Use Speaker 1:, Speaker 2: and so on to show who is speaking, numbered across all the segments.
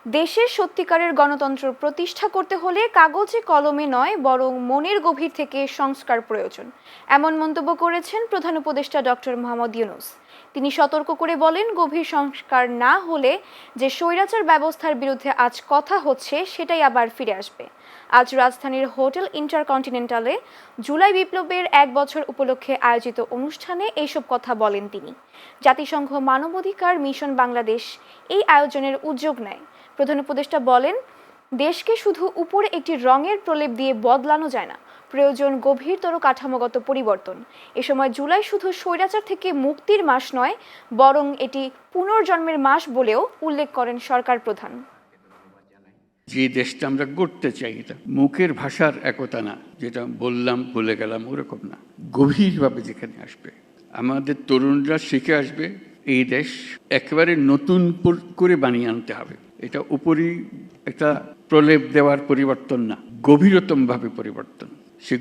Speaker 1: দেশের সত্যিকারের গণতন্ত্র প্রতিষ্ঠা করতে হলে কাগজে কলমে নয় বরং মনের গভীর থেকে সংস্কার প্রয়োজন, এমন মন্তব্য করেছেন প্রধান উপদেষ্টা ডক্টর মোহাম্মদ ইউনূস। তিনি সতর্ক করে বলেন, গভীর সংস্কার না হলে যে স্বৈরাচার ব্যবস্থার বিরুদ্ধে আজ কথা হচ্ছে সেটাই আবার ফিরে আসবে। আজ রাজধানীর হোটেল ইন্টারকন্টিনেন্টালে জুলাই বিপ্লবের 1 বছর উপলক্ষে আয়োজিত অনুষ্ঠানে এইসব কথা বলেন তিনি। জাতিসংঘ মানবাধিকার মিশন বাংলাদেশ এই আয়োজনের উদ্যোগ নেয়। প্রধান উপদেষ্টা বলেন, দেশকে শুধু উপরে একটি রঙের প্রলেপ দিয়ে বদলানো যায় না, প্রয়োজন গভীরতর কাঠামোগত পরিবর্তন। এ সময় জুলাই শুধু স্বৈরাচার থেকে মুক্তির মাস নয়, বরং এটি পুনর্জন্মের মাস বলেও উল্লেখ করেন সরকার প্রধান।
Speaker 2: যে দেশটা আমরা গড়তে চাই, এটা মুখের ভাষার একতা না, যেটা বললাম ভুলে গেলাম ওরকম না, গভীরভাবে যেখানে আসবে আমাদের তরুণরা শিখে আসবে, এই দেশ একেবারে নতুন করে বানিয়ে আনতে হবে। এটা উপরই একটা প্রলেপ দেওয়ার পরিবর্তন না, গভীরতমভাবে পরিবর্তন। সে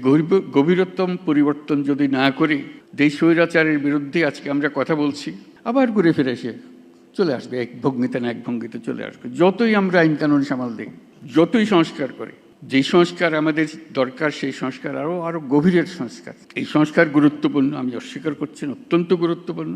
Speaker 2: গভীরতম পরিবর্তন যদি না করি, দেশ স্বৈরাচারের বিরুদ্ধে আজকে আমরা কথা বলছি, আবার ঘুরে ফিরে এসে চলে আসবে এক ভঙ্গিতে না এক ভঙ্গিতে চলে আসবে। যতই আমরা আইন কানুন সামাল দিই, যতই সংস্কার করি, যে সংস্কার আমাদের দরকার সেই সংস্কার আরও গভীরের সংস্কার। এই সংস্কার গুরুত্বপূর্ণ, আমি অস্বীকার করছি না, অত্যন্ত গুরুত্বপূর্ণ।